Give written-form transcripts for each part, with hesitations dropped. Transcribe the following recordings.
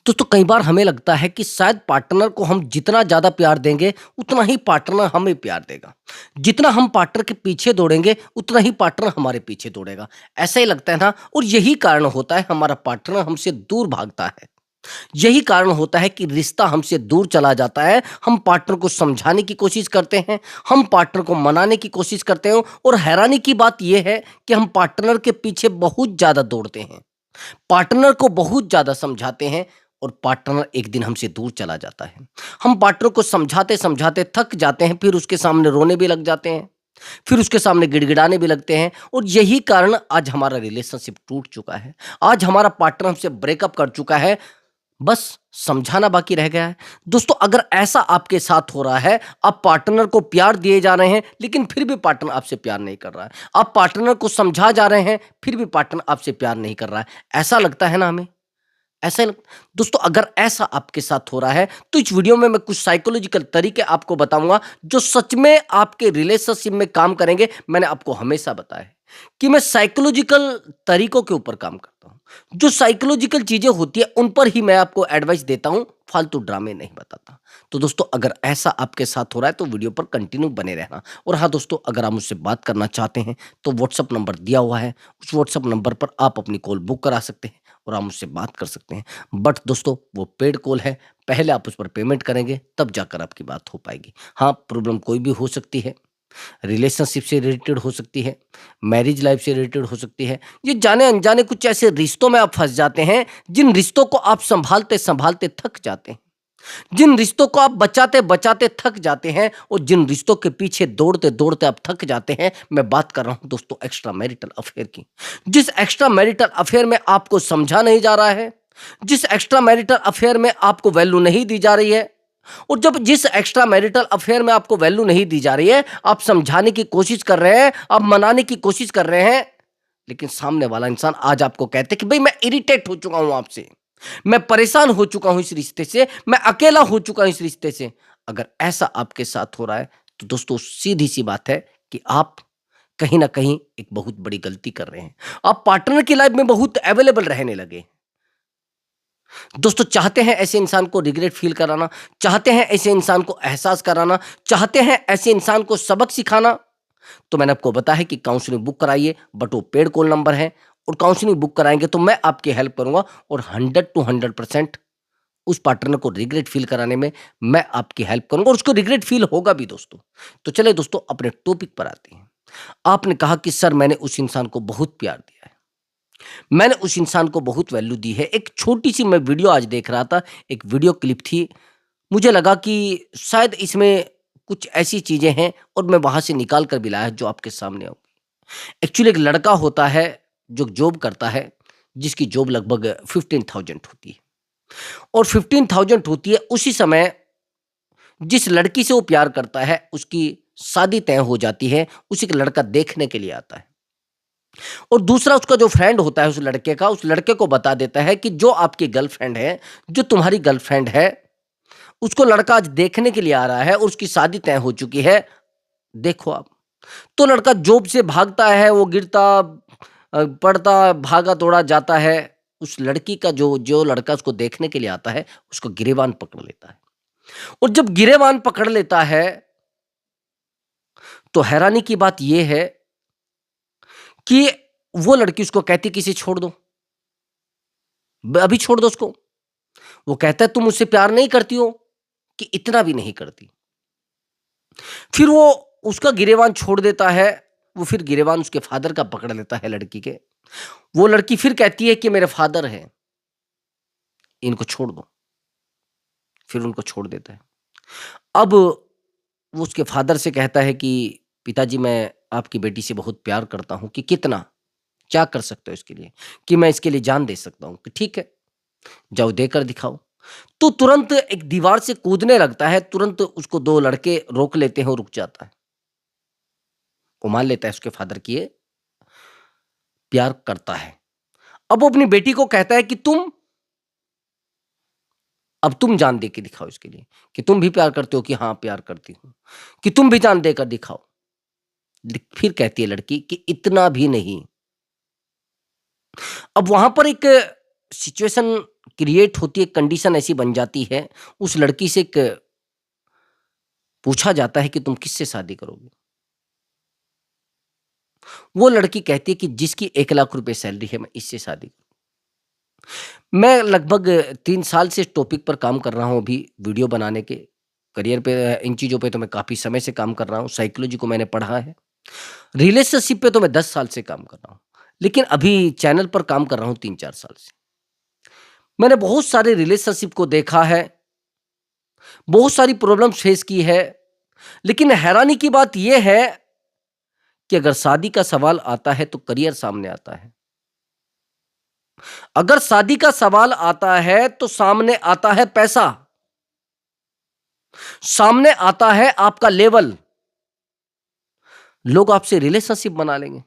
दोस्तों कई बार हमें लगता है कि शायद पार्टनर को हम जितना ज़्यादा प्यार देंगे उतना ही पार्टनर हमें प्यार देगा। जितना हम पार्टनर के पीछे दौड़ेंगे उतना ही पार्टनर हमारे पीछे दौड़ेगा। ऐसा ही लगता है ना, और यही कारण होता है हमारा पार्टनर हमसे दूर भागता है। यही कारण होता है कि रिश्ता हमसे दूर चला जाता है। हम पार्टनर को समझाने की कोशिश करते हैं, हम पार्टनर को मनाने की कोशिश करते हैं, और हैरानी की बात यह है कि हम पार्टनर के पीछे बहुत ज़्यादा दौड़ते हैं, पार्टनर को बहुत ज़्यादा समझाते हैं, और पार्टनर एक दिन हमसे दूर चला जाता है। हम पार्टनर को समझाते-समझाते थक जाते हैं, फिर उसके सामने रोने भी लग जाते हैं, फिर उसके सामने गिड़गिड़ाने भी लगते हैं, और यही कारण आज हमारा रिलेशनशिप टूट चुका है। आज हमारा पार्टनर हमसे ब्रेकअप कर चुका है, बस समझाना बाकी रह गया है। दोस्तों अगर ऐसा आपके साथ हो रहा है, आप पार्टनर को प्यार दिए जा रहे हैं, लेकिन फिर भी पार्टनर आपसे प्यार नहीं कर रहा है। आप पार्टनर को समझा जा रहे हैं, फिर भी पार्टनर आपसे प्यार नहीं कर रहा है। ऐसा लगता है ना हमें? ऐसा ही लग दोस्तों अगर ऐसा आपके साथ हो रहा है, तो इस वीडियो में मैं कुछ साइकोलॉजिकल तरीके आपको बताऊँगा, जो सच में आपके रिलेशनशिप में काम करेंगे। मैंने आपको हमेशा बताया है कि मैं साइकोलॉजिकल तरीकों के ऊपर काम करता हूँ। जो साइकोलॉजिकल चीज़ें होती हैं, उन पर ही मैं आपको एडवाइस देता हूँ, फालतू ड्रामे नहीं बताता। तो दोस्तों अगर ऐसा आपके साथ हो रहा है, तो वीडियो पर कंटिन्यू बने रहना। और हाँ दोस्तों, अगर आप मुझसे बात करना चाहते हैं, तो व्हाट्सएप नंबर दिया हुआ है। उस व्हाट्सएप नंबर पर आप अपनी कॉल बुक करा सकते हैं और आप मुझसे बात कर सकते हैं। बट दोस्तों वो पेड कॉल है, पहले आप उस पर पेमेंट करेंगे, तब जाकर आपकी बात हो पाएगी। हाँ, प्रॉब्लम कोई भी हो सकती है, रिलेशनशिप से रिलेटेड हो सकती है, मैरिज लाइफ से रिलेटेड हो सकती है। ये जाने-अनजाने कुछ ऐसे रिश्तों में आप फँस जाते हैं, जिन रिश्तों को आप सँभालते-सँभालते थक जाते हैं। जिन रिश्तों को आप बचाते-बचाते थक जाते हैं, और जिन रिश्तों के पीछे दौड़ते-दौड़ते आप थक जाते हैं। मैं बात कर रहा हूँ दोस्तों एक्स्ट्रा मैरिटल अफेयर की। जिस एक्स्ट्रा मैरिटल अफेयर में आपको समझा नहीं जा रहा है, जिस एक्स्ट्रा मैरिटल अफेयर में आपको वैल्यू नहीं दी जा रही है, और जब जिस एक्स्ट्रा मैरिटल अफेयर में आपको वैल्यू नहीं दी जा रही है, आप समझाने की कोशिश कर रहे हैं, आप मनाने की कोशिश कर रहे हैं, लेकिन सामने वाला इंसान आज आपको कहते हैं कि भाई मैं इरिटेट हो चुका हूं आपसे, मैं परेशान हो चुका हूं इस रिश्ते से, मैं अकेला हो चुका हूं इस रिश्ते से। अगर ऐसा आपके साथ हो रहा है, तो दोस्तों सीधी सी बात है कि आप कहीं ना कहीं एक बहुत बड़ी गलती कर रहे हैं। आप पार्टनर की लाइफ में बहुत अवेलेबल रहने लगे। दोस्तों चाहते हैं ऐसे इंसान को रिग्रेट फील कराना, चाहते हैं ऐसे इंसान को एहसास कराना, चाहते हैं ऐसे इंसान को सबक सिखाना, तो मैंने आपको बताया है कि काउंसलिंग बुक कराइए। बट वो पेड कॉल नंबर है, और काउंसलिंग बुक कराएंगे तो मैं आपकी हेल्प करूंगा, और 100 to 100% उस पार्टनर को रिग्रेट फील कराने में मैं आपकी हेल्प करूंगा, और उसको रिग्रेट फील होगा भी दोस्तों। तो चले दोस्तों अपने टॉपिक पर आते हैं। आपने कहा कि सर मैंने उस इंसान को बहुत प्यार दिया है, मैंने उस इंसान को बहुत वैल्यू दी है। एक छोटी सी मैं वीडियो आज देख रहा था, एक वीडियो क्लिप थी, मुझे लगा कि शायद इसमें कुछ ऐसी चीजें हैं, और मैं वहां से निकाल कर भी लाया जो आपके सामने होगी। एक्चुअली एक लड़का होता है जो जॉब करता है, जिसकी जॉब लगभग 15,000 होती है, और 15,000 होती है। उसी समय जिस लड़की से वो प्यार करता है, उसकी शादी तय हो जाती है, उसी का लड़का देखने के लिए आता है। और दूसरा उसका जो फ्रेंड होता है उस लड़के का, उस लड़के को बता देता है कि जो आपकी गर्लफ्रेंड है, जो तुम्हारी गर्लफ्रेंड है, उसको लड़का आज देखने के लिए आ रहा है, और उसकी शादी तय हो चुकी है, देखो आप। तो लड़का जॉब से भागता है, वो गिरता पड़ता, भागा दौड़ा जाता है। उस लड़की का जो जो लड़का उसको देखने के लिए आता है, उसको गिरेबान पकड़ लेता है। और जब गिरेबान पकड़ लेता है, तो हैरानी की बात यह है कि वो लड़की उसको कहती कि इसे छोड़ दो, अभी छोड़ दो उसको। वो कहता है तुम मुझसे प्यार नहीं करती हो, कि इतना भी नहीं करती। फिर वो उसका गिरेबान छोड़ देता है, वो फिर गिरेबान उसके फादर का पकड़ लेता है लड़की के। वो लड़की फिर कहती है कि मेरे फादर हैं, इनको छोड़ दो। फिर उनको छोड़ देता है। अब वो उसके फादर से कहता है कि पिताजी मैं आपकी बेटी से बहुत प्यार करता हूं, कि कितना, क्या कर सकते हो इसके लिए, कि मैं इसके लिए जान दे सकता हूं, कि ठीक है जाओ देकर दिखाओ। तो तुरंत एक दीवार से कूदने लगता है, तुरंत उसको दो लड़के रोक लेते हैं और रुक जाता है। वो मान लेता है उसके फादर की ये प्यार करता है। अब वो अपनी बेटी को कहता है कि अब तुम जान दे के दिखाओ इसके लिए, कि तुम भी प्यार करते हो, कि हाँ प्यार करती हूं, कि तुम भी जान देकर दिखाओ। फिर कहती है लड़की कि इतना भी नहीं। अब वहां पर एक सिचुएशन क्रिएट होती है, कंडीशन ऐसी बन जाती है, उस लड़की से पूछा जाता है कि तुम किससे शादी करोगे? वो लड़की कहती है कि जिसकी 1 लाख रुपए सैलरी है, मैं इससे शादी करूँ। मैं लगभग 3 साल से इस टॉपिक पर काम कर रहा हूँ अभी वीडियो बनाने के, करियर पे इन चीज़ों पे तो मैं काफ़ी समय से काम कर रहा हूँ, साइकोलॉजी को मैंने पढ़ा है। रिलेशनशिप पे तो मैं 10 साल से काम कर रहा हूँ, लेकिन अभी चैनल पर काम कर रहा हूँ 3-4 साल से। मैंने बहुत सारे रिलेशनशिप को देखा है, बहुत सारी प्रॉब्लम्स फेस की है, लेकिन हैरानी की बात ये है कि अगर शादी का सवाल आता है तो करियर सामने आता है। अगर शादी का सवाल आता है तो सामने आता है पैसा, सामने आता है आपका लेवल। लोग आपसे रिलेशनशिप बना लेंगे,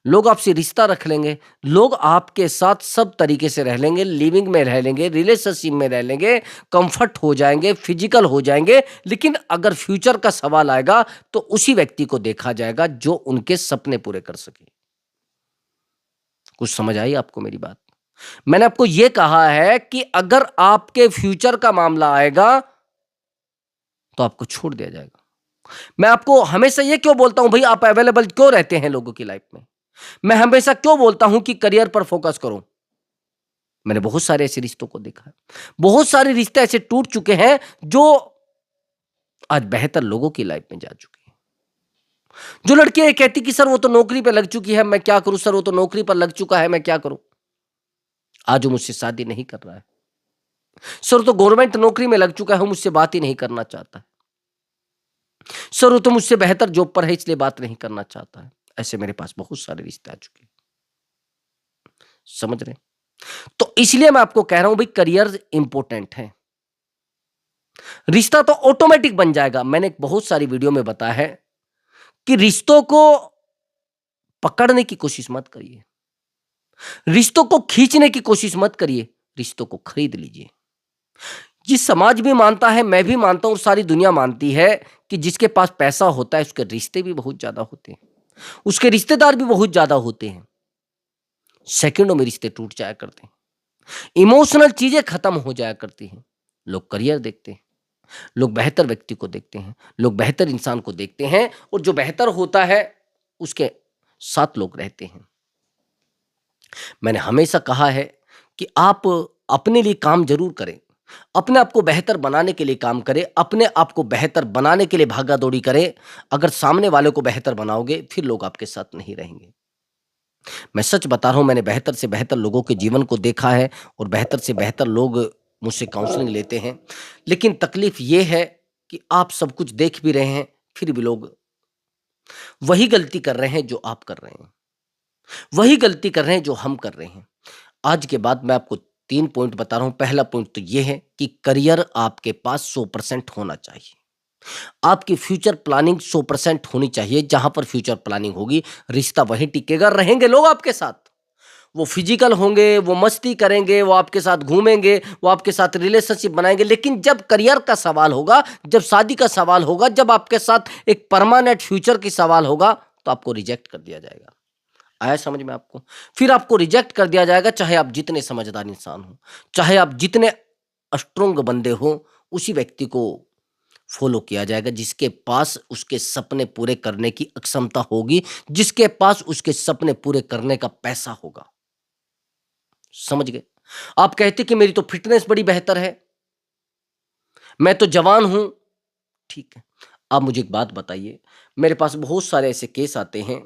लोग आपसे रिश्ता रख लेंगे, लोग आपके साथ सब तरीके से रह लेंगे, लिविंग में रह लेंगे, रिलेशनशिप में रह लेंगे, कंफर्ट हो जाएंगे, फिजिकल हो जाएंगे, लेकिन अगर फ्यूचर का सवाल आएगा तो उसी व्यक्ति को देखा जाएगा जो उनके सपने पूरे कर सके। कुछ समझ आई आपको मेरी बात? मैंने आपको यह कहा है कि अगर आपके फ्यूचर का मामला आएगा तो आपको छोड़ दिया जाएगा। मैं आपको हमेशा ये क्यों बोलता हूं भाई, आप अवेलेबल क्यों रहते हैं लोगों की लाइफ में? मैं हमेशा क्यों बोलता हूं कि करियर पर फोकस करो? मैंने बहुत सारे ऐसे रिश्तों को देखा है, बहुत सारे रिश्ते ऐसे टूट चुके हैं जो आज बेहतर लोगों की लाइफ में जा चुके हैं। जो लड़कियां ये कहती कि सर वो तो नौकरी पे लग चुकी है, मैं क्या करूं? सर वो तो नौकरी पर लग चुका है, मैं क्या करूं? आज वो मुझसे शादी नहीं कर रहा है। सर वो तो गवर्नमेंट नौकरी में लग चुका है, मुझसे बात ही नहीं करना चाहता है। सर वो तो मुझसे बेहतर जॉब पर है, इसलिए बात नहीं करना चाहता है। ऐसे मेरे पास बहुत सारे रिश्ते आ चुके हैं। समझ रहे? तो इसलिए मैं आपको कह रहा हूं भाई, करियर इंपॉर्टेंट है। रिश्ता तो ऑटोमेटिक बन जाएगा। मैंने बहुत सारी वीडियो में बताया है कि रिश्तों को पकड़ने की कोशिश मत करिए, रिश्तों को खींचने की कोशिश मत करिए, रिश्तों को खरीद लीजिए। जिस समाज भी मानता है, मैं भी मानता हूं और सारी दुनिया मानती है कि जिसके पास पैसा होता है उसके रिश्ते भी बहुत ज्यादा होते हैं, उसके रिश्तेदार भी बहुत ज्यादा होते हैं। सेकंडों में रिश्ते टूट जाया करते हैं, इमोशनल चीजें खत्म हो जाया करती हैं। लोग करियर देखते हैं, लोग बेहतर व्यक्ति को देखते हैं, लोग बेहतर इंसान को देखते हैं, और जो बेहतर होता है उसके साथ लोग रहते हैं। मैंने हमेशा कहा है कि आप अपने लिए काम जरूर करें, अपने आप को बेहतर बनाने के लिए काम करें, अपने आप को बेहतर बनाने के लिए भागा दौड़ी करें। अगर सामने वाले को बेहतर बनाओगे फिर लोग आपके साथ नहीं रहेंगे। मैं सच बता रहा हूं, मैंने बेहतर से बेहतर लोगों के जीवन को देखा है और बेहतर से बेहतर लोग मुझसे काउंसलिंग लेते हैं, लेकिन तकलीफ यह है कि आप सब कुछ देख भी रहे हैं फिर भी लोग वही गलती कर रहे हैं जो आप कर रहे हैं, वही गलती कर रहे हैं जो हम कर रहे हैं। आज के बाद मैं आपको 3 पॉइंट बता रहा हूं। पहला पॉइंट तो यह है कि करियर आपके पास 100% होना चाहिए। आपकी फ्यूचर प्लानिंग 100% होनी चाहिए। जहां पर फ्यूचर प्लानिंग होगी, रिश्ता वहीं टिकेगा, रहेंगे लोग आपके साथ। वो फिजिकल होंगे, वो मस्ती करेंगे, वो आपके साथ घूमेंगे, वो आपके साथ रिलेशनशिप बनाएंगे, लेकिन जब करियर का सवाल होगा, जब शादी का सवाल होगा, जब आपके साथ एक परमानेंट फ्यूचर की सवाल होगा, तो आपको रिजेक्ट कर दिया जाएगा। आया समझ में आपको? फिर आपको रिजेक्ट कर दिया जाएगा, चाहे आप जितने समझदार इंसान हो, चाहे आप जितने स्ट्रोंग बंदे हो, उसी व्यक्ति को फॉलो किया जाएगा जिसके पास उसके सपने पूरे करने की अक्षमता होगी, जिसके पास उसके सपने पूरे करने का पैसा होगा। समझ गए? आप कहते कि मेरी तो फिटनेस बड़ी बेहतर है, मैं तो जवान हूं, ठीक है। आप मुझे एक बात बताइए, मेरे पास बहुत सारे ऐसे केस आते हैं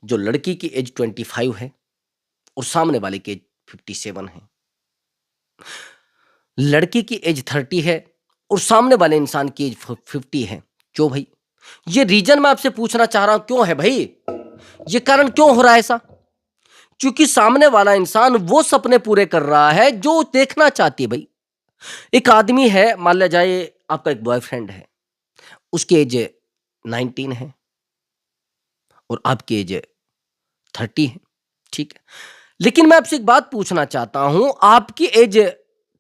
जो लड़की की एज 25 है और सामने वाले की एज 57 है, लड़की की एज 30 है और सामने वाले इंसान की एज 50 है। क्यों भाई? ये रीजन मैं आपसे पूछना चाह रहा हूं, क्यों है भाई? ये कारण क्यों हो रहा है ऐसा? क्योंकि सामने वाला इंसान वो सपने पूरे कर रहा है जो देखना चाहती है भाई। एक आदमी है, मान लिया जाए आपका एक बॉयफ्रेंड है, उसकी एज 19 है और आपकी एज 30 है, ठीक है। लेकिन मैं आपसे एक बात पूछना चाहता हूं, आपकी एज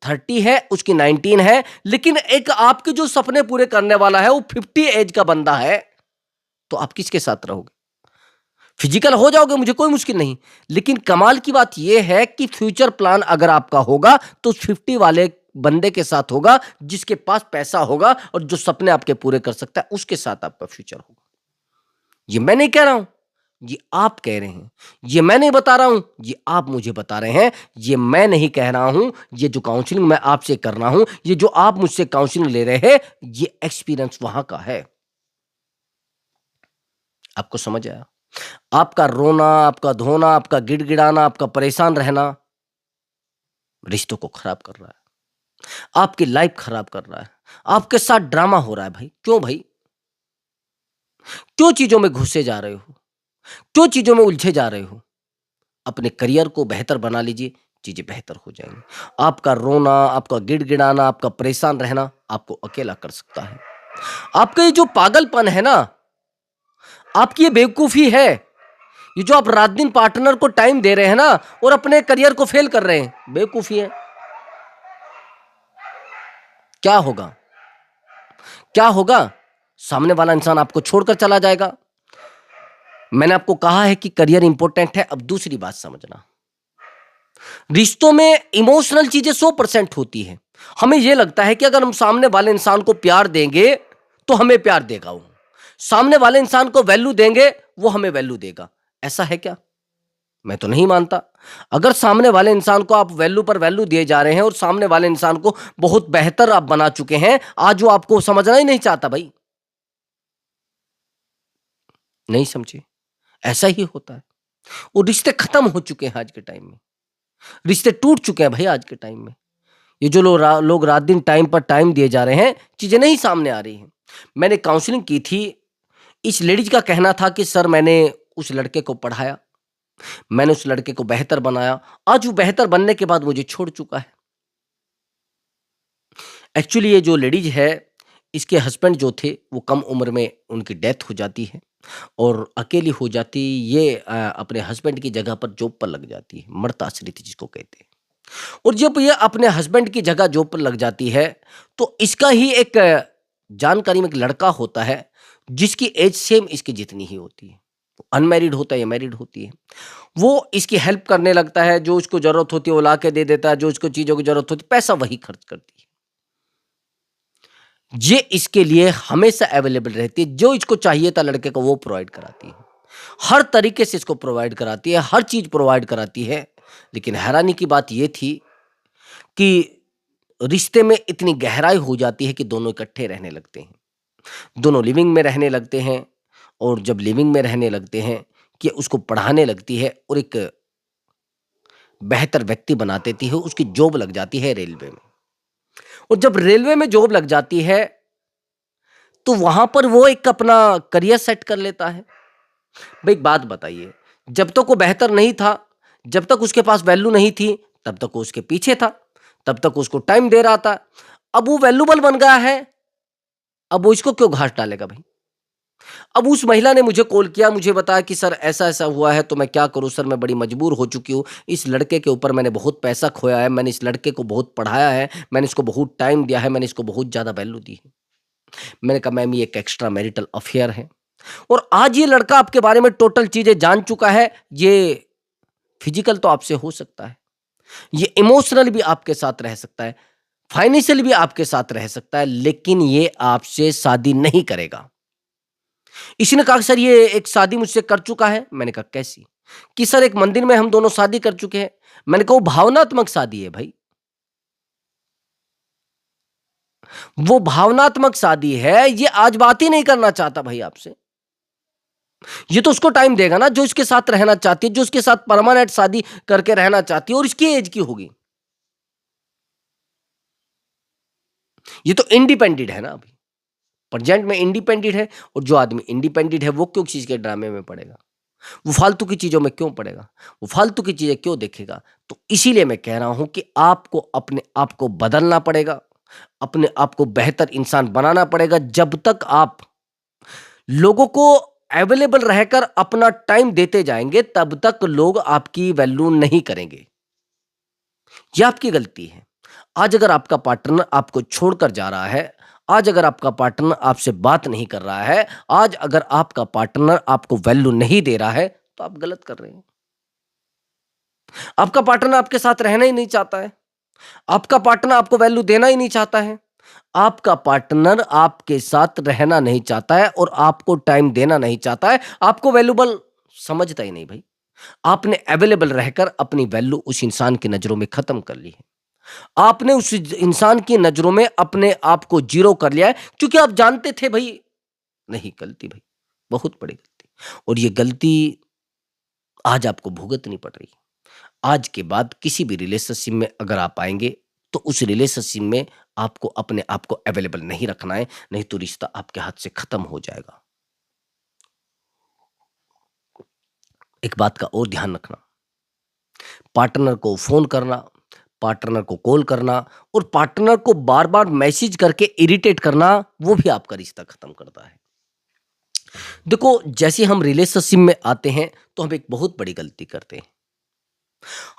30 है, उसकी 19 है, लेकिन एक आपके जो सपने पूरे करने वाला है वो 50 एज का बंदा है, तो आप किसके साथ रहोगे? फिजिकल हो जाओगे, मुझे कोई मुश्किल नहीं। लेकिन कमाल की बात यह है कि फ्यूचर प्लान अगर आपका होगा तो 50 वाले बंदे के साथ होगा, जिसके पास पैसा होगा और जो सपने आपके पूरे कर सकता है, उसके साथ आपका फ्यूचर होगा। ये मैं नहीं कह रहा हूं, ये आप कह रहे हैं। ये मैं नहीं बता रहा हूं, ये आप मुझे बता रहे हैं। ये मैं नहीं कह रहा हूं, ये जो काउंसलिंग मैं आपसे कर रहा हूं, ये जो आप मुझसे काउंसलिंग ले रहे हैं, ये एक्सपीरियंस वहां का है। आपको समझ आया? आपका रोना, आपका धोना, आपका गिड़गिड़ाना, आपका परेशान रहना रिश्तों को खराब कर रहा है, आपकी लाइफ खराब कर रहा है, आपके साथ ड्रामा हो रहा है भाई। क्यों भाई? क्यों चीजों में घुसे जा रहे हो? क्यों चीजों में उलझे जा रहे हो? अपने करियर को बेहतर बना लीजिए, चीजें बेहतर हो जाएंगी। आपका रोना, आपका गिड़गिड़ाना, आपका परेशान रहना आपको अकेला कर सकता है। आपका ये जो पागलपन है ना, आपकी ये बेवकूफी है, ये जो आप रात दिन पार्टनर को टाइम दे रहे हैं ना और अपने करियर को फेल कर रहे हैं, बेवकूफी है। क्या होगा? क्या होगा? सामने वाला इंसान आपको छोड़कर चला जाएगा। मैंने आपको कहा है कि करियर इंपॉर्टेंट है। अब दूसरी बात समझना, रिश्तों में इमोशनल चीजें 100% होती है। हमें यह लगता है कि अगर हम सामने वाले इंसान को प्यार देंगे तो हमें प्यार देगा, वो सामने वाले इंसान को वैल्यू देंगे वो हमें वैल्यू देगा। ऐसा है क्या? मैं तो नहीं मानता। अगर सामने वाले इंसान को आप वैल्यू पर वैल्यू दिए जा रहे हैं और सामने वाले इंसान को बहुत बेहतर आप बना चुके हैं, आज वो आपको समझना ही नहीं चाहता भाई, नहीं समझे? ऐसा ही होता है। वो रिश्ते खत्म हो चुके हैं आज के टाइम में, रिश्ते टूट चुके हैं भाई आज के टाइम में। ये जो लोग रात दिन टाइम पर टाइम दिए जा रहे हैं, चीजें नहीं सामने आ रही हैं। मैंने काउंसलिंग की थी, इस लेडीज का कहना था कि सर मैंने उस लड़के को पढ़ाया, मैंने उस लड़के को बेहतर बनाया, आज वो बेहतर बनने के बाद मुझे छोड़ चुका है। एक्चुअली ये जो लेडीज है, इसके हस्बैंड जो थे वो कम उम्र में उनकी डेथ हो जाती है और अकेली हो जाती। ये अपने हस्बैंड की जगह पर जॉब पर लग जाती है, मर्दाश्रित जिसको कहते हैं। और जब ये अपने हस्बैंड की जगह जॉब पर लग जाती है तो इसका ही एक जानकारी में एक लड़का होता है जिसकी एज सेम इसकी जितनी ही होती है, अनमैरिड होता है या मैरिड होती है। वो इसकी हेल्प करने लगता है, जो उसको जरूरत होती है वो ला के दे देता है, जो उसको चीजों की जरूरत होती है पैसा वही खर्च करती है। ये इसके लिए हमेशा अवेलेबल रहती है, जो इसको चाहिए था लड़के को वो प्रोवाइड कराती है, हर तरीके से इसको प्रोवाइड कराती है, हर चीज प्रोवाइड कराती है। लेकिन हैरानी की बात यह थी कि रिश्ते में इतनी गहराई हो जाती है कि दोनों इकट्ठे रहने लगते हैं, दोनों लिविंग में रहने लगते हैं। और जब लिविंग में रहने लगते हैं कि उसको पढ़ाने लगती है और एक बेहतर व्यक्ति बना देती है, उसकी जॉब लग जाती है रेलवे में। और जब रेलवे में जॉब लग जाती है तो वहां पर वो एक अपना करियर सेट कर लेता है। भाई एक बात बताइए, जब तक वो बेहतर नहीं था, जब तक उसके पास वैल्यू नहीं थी, तब तक वो उसके पीछे था, तब तक उसको टाइम दे रहा था। अब वो वैल्यूबल बन गया है, अब वो इसको क्यों घास डालेगा भाई? अब उस महिला ने मुझे कॉल किया, मुझे बताया कि सर ऐसा ऐसा हुआ है तो मैं क्या करूं सर, मैं बड़ी मजबूर हो चुकी हूं, इस लड़के के ऊपर मैंने बहुत पैसा खोया है, मैंने इस लड़के को बहुत पढ़ाया है, मैंने इसको बहुत टाइम दिया है, मैंने इसको बहुत ज्यादा वैल्यू दी है। मैंने कहा मैम ये एक एक्स्ट्रा मैरिटल अफेयर है और आज ये लड़का आपके बारे में टोटल चीजें जान चुका है। ये फिजिकल तो आपसे हो सकता है, ये इमोशनल भी आपके साथ रह सकता है, फाइनेंशियल भी आपके साथ रह सकता है, लेकिन ये आपसे शादी नहीं करेगा। इसने कहा सर ये एक शादी मुझसे कर चुका है। मैंने कहा कैसी? कि सर एक मंदिर में हम दोनों शादी कर चुके हैं। मैंने कहा वो भावनात्मक शादी है भाई, वो भावनात्मक शादी है, ये आज बात ही नहीं करना चाहता भाई आपसे। ये तो उसको टाइम देगा ना जो इसके साथ रहना चाहती है, जो उसके साथ परमानेंट शादी करके रहना चाहती है और इसकी एज की होगी। ये तो इंडिपेंडेंट है ना, अभी प्रेजेंट में इंडिपेंडेंट है। और जो आदमी इंडिपेंडेंट है वो क्यों चीज के ड्रामे में पड़ेगा, वो फालतू की चीजों में क्यों पड़ेगा, वो फालतू की चीजें क्यों देखेगा? तो इसीलिए मैं कह रहा हूं कि आपको अपने आप को बदलना पड़ेगा, अपने आप को बेहतर इंसान बनाना पड़ेगा। जब तक आप लोगों को अवेलेबल रहकर अपना टाइम देते जाएंगे तब तक लोग आपकी वैल्यू नहीं करेंगे। यह आपकी गलती है। आज अगर आपका पार्टनर आपको छोड़कर जा रहा है, आज अगर आपका पार्टनर आपसे बात नहीं कर रहा है, आज अगर आपका पार्टनर आपको वैल्यू नहीं दे रहा है, तो आप गलत कर रहे हैं। आपका पार्टनर आपके साथ रहना ही नहीं चाहता है। आपका पार्टनर आपको वैल्यू देना ही नहीं चाहता है। आपका पार्टनर आपके साथ रहना नहीं चाहता है और आपको टाइम देना नहीं चाहता है। आपको वैल्यूबल समझता ही नहीं भाई। आपने अवेलेबल रहकर अपनी वैल्यू उस इंसान की नजरों में खत्म कर ली है। आपने उस इंसान की नजरों में अपने आप को जीरो कर लिया है, क्योंकि आप जानते थे भाई, नहीं गलती भाई, बहुत बड़ी गलती। और ये गलती आज आपको भुगतनी पड़ रही है। आज के बाद किसी भी रिलेशनशिप में अगर आप आएंगे, तो उस रिलेशनशिप में आपको अपने आप को अवेलेबल नहीं रखना है, नहीं तो रिश्ता आपके हाथ से खत्म हो जाएगा। एक बात का और ध्यान रखना, पार्टनर को फोन करना, पार्टनर को कॉल करना और पार्टनर को बार बार मैसेज करके इरिटेट करना, वो भी आपका रिश्ता खत्म करता है। देखो, जैसे हम रिलेशनशिप में आते हैं तो हम एक बहुत बड़ी गलती करते हैं।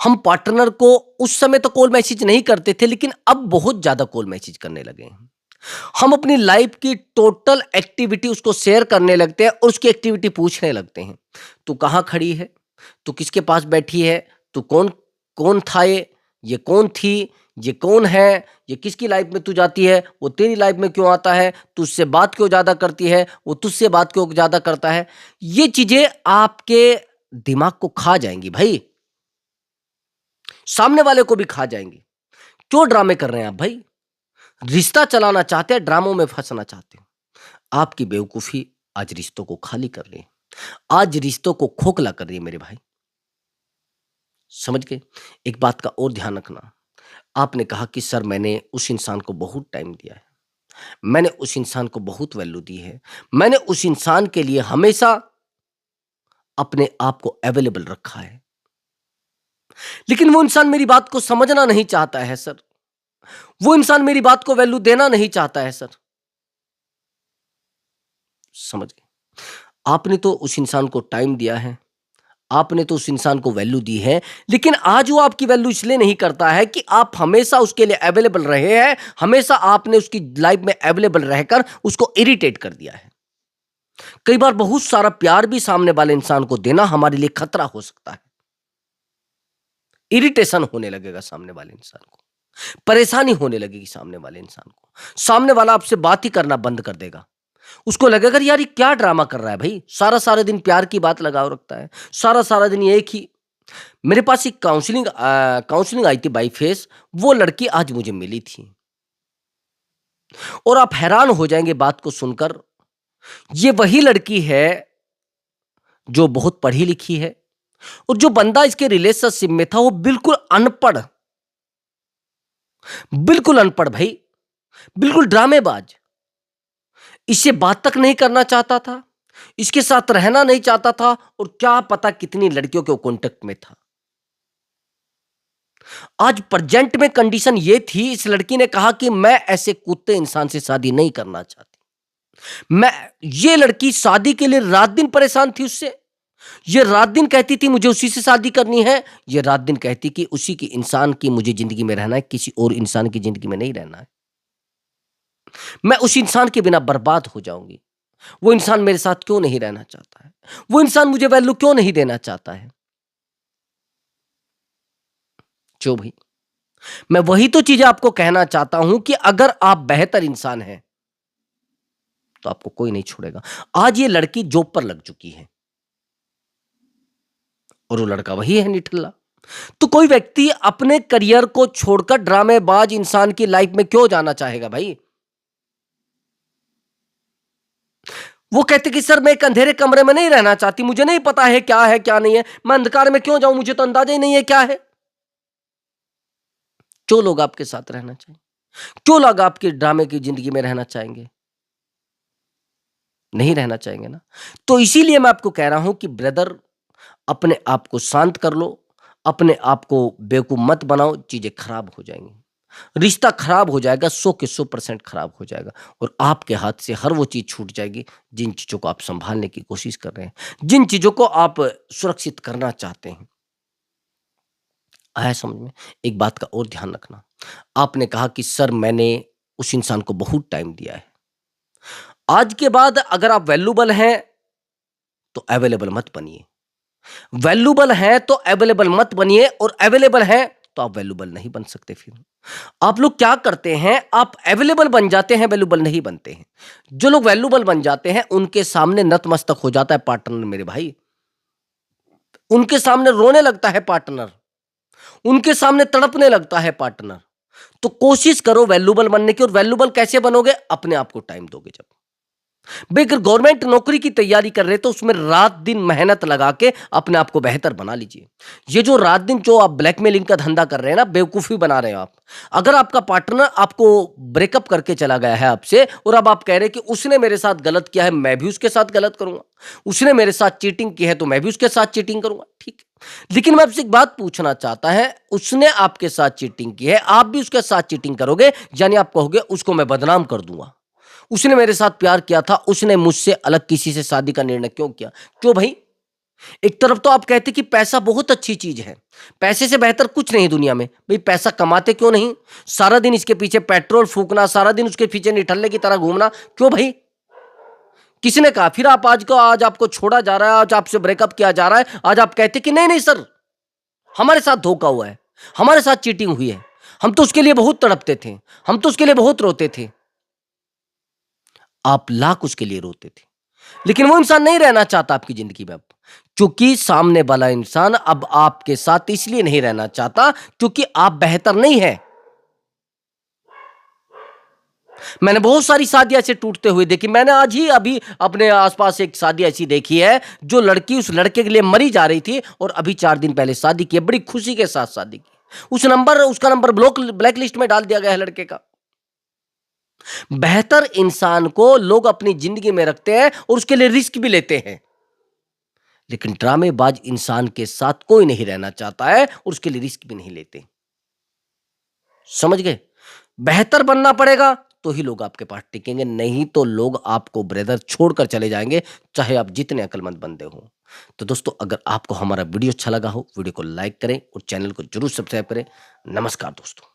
हम पार्टनर को उस समय तो कॉल मैसेज नहीं करते थे, लेकिन अब बहुत ज्यादा कॉल मैसेज करने लगे हैं। हम अपनी लाइफ की टोटल एक्टिविटी उसको शेयर करने लगते हैं और उसकी एक्टिविटी पूछने लगते हैं। तू कहाँ खड़ी है, तू किसके पास बैठी है, तू कौन कौन था, ये कौन थी, ये कौन है, ये किसकी लाइफ में तू जाती है, वो तेरी लाइफ में क्यों आता है, तू उससे बात क्यों ज्यादा करती है, वो तुझसे बात क्यों ज्यादा करता है। ये चीजें आपके दिमाग को खा जाएंगी भाई, सामने वाले को भी खा जाएंगी। क्यों ड्रामे कर रहे हैं आप भाई? रिश्ता चलाना चाहते हैं, ड्रामों में फंसना चाहते हो। आपकी बेवकूफी आज रिश्तों को खाली कर रही है, आज रिश्तों को खोखला कर रही है मेरे भाई। समझ गए? एक बात का और ध्यान रखना, आपने कहा कि सर मैंने उस इंसान को बहुत टाइम दिया है, मैंने उस इंसान को बहुत वैल्यू दी है, मैंने उस इंसान के लिए हमेशा अपने आप को अवेलेबल रखा है, लेकिन वो इंसान मेरी बात को समझना नहीं चाहता है सर, वो इंसान मेरी बात को वैल्यू देना नहीं चाहता है सर। समझ गए? आपने तो उस इंसान को टाइम दिया है, आपने तो उस इंसान को वैल्यू दी है, लेकिन आज वो आपकी वैल्यू इसलिए नहीं करता है कि आप हमेशा उसके लिए अवेलेबल रहे हैं, हमेशा आपने उसकी लाइफ में अवेलेबल रहकर उसको इरिटेट कर दिया है। कई बार बहुत सारा प्यार भी सामने वाले इंसान को देना हमारे लिए खतरा हो सकता है। इरिटेशन होने लगेगा सामने वाले इंसान को, परेशानी होने लगेगी सामने वाले इंसान को, सामने वाला आपसे बात ही करना बंद कर देगा। उसको लगेगा यार ये क्या ड्रामा कर रहा है भाई, सारा सारा दिन प्यार की बात लगाओ रखता है, सारा सारा दिन ये एक ही। मेरे पास एक काउंसलिंग आई थी बाई फेस, वो लड़की आज मुझे मिली थी और आप हैरान हो जाएंगे बात को सुनकर। ये वही लड़की है जो बहुत पढ़ी लिखी है, और जो बंदा इसके रिलेशनशिप में था वो बिल्कुल अनपढ़, बिल्कुल अनपढ़ भाई, बिल्कुल ड्रामेबाज। इससे बात तक नहीं करना चाहता था, इसके साथ रहना नहीं चाहता था, और क्या पता कितनी लड़कियों के कांटेक्ट में था। आज प्रेजेंट में कंडीशन ये थी, इस लड़की ने कहा कि मैं ऐसे कुत्ते इंसान से शादी नहीं करना चाहती। मैं ये लड़की शादी के लिए रात दिन परेशान थी उससे, ये रात दिन कहती थी मुझे उसी से शादी करनी है, ये रात दिन कहती कि उसी की इंसान की मुझे जिंदगी में रहना है, किसी और इंसान की जिंदगी में नहीं रहना है। मैं उस इंसान के बिना बर्बाद हो जाऊंगी। वो इंसान मेरे साथ क्यों नहीं रहना चाहता है, वो इंसान मुझे वैल्यू क्यों नहीं देना चाहता है। जो भाई, मैं वही तो चीजें आपको कहना चाहता हूं कि अगर आप बेहतर इंसान हैं तो आपको कोई नहीं छोड़ेगा। आज ये लड़की जॉब पर लग चुकी है और वो लड़का वही है निठल्ला। तो कोई व्यक्ति अपने करियर को छोड़कर ड्रामेबाज इंसान की लाइफ में क्यों जाना चाहेगा भाई? वो कहते कि सर मैं एक अंधेरे कमरे में नहीं रहना चाहती, मुझे नहीं पता है क्या नहीं है, मैं अंधकार में क्यों जाऊं, मुझे तो अंदाजा ही नहीं है क्या है। क्यों लोग आपके साथ रहना चाहेंगे? क्यों लोग आपके ड्रामे की जिंदगी में रहना चाहेंगे? नहीं रहना चाहेंगे ना। तो इसीलिए मैं आपको कह रहा हूं कि ब्रदर, अपने आप को शांत कर लो, अपने आप को बेवकूफ मत बनाओ, चीजें खराब हो जाएंगी, रिश्ता खराब हो जाएगा, 100 के 100% खराब हो जाएगा, और आपके हाथ से हर वो चीज छूट जाएगी जिन चीजों को आप संभालने की कोशिश कर रहे हैं, जिन चीजों को आप सुरक्षित करना चाहते हैं। आया समझ में? एक बात का और ध्यान रखना, आपने कहा कि सर मैंने उस इंसान को बहुत टाइम दिया है, आज के बाद अगर आप वैल्यूबल हैं तो अवेलेबल मत बनिए। वैल्यूबल हैं तो अवेलेबल मत बनिए, और अवेलेबल हैं तो आप वैल्यूबल नहीं बन सकते। फिर आप लोग क्या करते हैं, आप अवेलेबल बन जाते हैं, वैल्यूबल नहीं बनते हैं। जो लोग वैल्यूबल बन जाते हैं उनके सामने नतमस्तक हो जाता है पार्टनर मेरे भाई, उनके सामने रोने लगता है पार्टनर, उनके सामने तड़पने लगता है पार्टनर। तो कोशिश करो वैल्यूबल बनने की, और वैल्यूबल कैसे बनोगे, अपने आप को टाइम दोगे जब। भाई अगर गवर्नमेंट नौकरी की तैयारी कर रहे तो उसमें रात दिन मेहनत लगा के अपने आप को बेहतर बना लीजिए। ये जो रात दिन जो आप ब्लैकमेलिंग का धंधा कर रहे हैं ना, बेवकूफी बना रहे हो आप। अगर आपका पार्टनर आपको ब्रेकअप करके चला गया है आपसे, और अब आप कह रहे हैं कि उसने मेरे साथ गलत किया है, मैं भी उसके साथ गलत करूंगा, उसने मेरे साथ चीटिंग की है तो मैं भी उसके साथ चीटिंग करूंगा, ठीक है। लेकिन मैं आपसे एक बात पूछना चाहता है, उसने आपके साथ चीटिंग की है, आप भी उसके साथ चीटिंग करोगे, यानी आप कहोगे उसको मैं बदनाम कर दूंगा, उसने मेरे साथ प्यार किया था, उसने मुझसे अलग किसी से शादी का निर्णय क्यों किया? क्यों भाई? एक तरफ तो आप कहते कि पैसा बहुत अच्छी चीज है, पैसे से बेहतर कुछ नहीं दुनिया में। भाई पैसा कमाते क्यों नहीं? सारा दिन इसके पीछे पेट्रोल फूकना, सारा दिन उसके पीछे निठल्ले की तरह घूमना, क्यों भाई? किसने कहा? फिर आप आज आपको छोड़ा जा रहा है, आज आपसे ब्रेकअप किया जा रहा है, आज आप कहते कि नहीं नहीं सर, हमारे साथ धोखा हुआ है, हमारे साथ चीटिंग हुई है, हम तो उसके लिए बहुत तड़पते थे, हम तो उसके लिए बहुत रोते थे। आप लाख उसके लिए रोते थे, लेकिन वो इंसान नहीं रहना चाहता आपकी जिंदगी में अब, क्योंकि सामने वाला इंसान अब आपके साथ इसलिए नहीं रहना चाहता क्योंकि आप बेहतर नहीं है। मैंने बहुत सारी शादियां ऐसे टूटते हुए देखी। मैंने आज ही अभी अपने आसपास एक शादी ऐसी देखी है, जो लड़की उस लड़के के लिए मरी जा रही थी और अभी 4 दिन पहले शादी की है, बड़ी खुशी के साथ शादी की। उसका नंबर ब्लैक लिस्ट में डाल दिया गया है लड़के का। बेहतर इंसान को लोग अपनी जिंदगी में रखते हैं और उसके लिए रिस्क भी लेते हैं, लेकिन ड्रामेबाज इंसान के साथ कोई नहीं रहना चाहता है और उसके लिए रिस्क भी नहीं लेते। समझ गए? बेहतर बनना पड़ेगा तो ही लोग आपके पास टिकेंगे, नहीं तो लोग आपको ब्रदर छोड़कर चले जाएंगे, चाहे आप जितने अक्लमंद बंदे हो। तो दोस्तों, अगर आपको हमारा वीडियो अच्छा लगा हो, वीडियो को लाइक करें और चैनल को जरूर सब्सक्राइब करें। नमस्कार दोस्तों।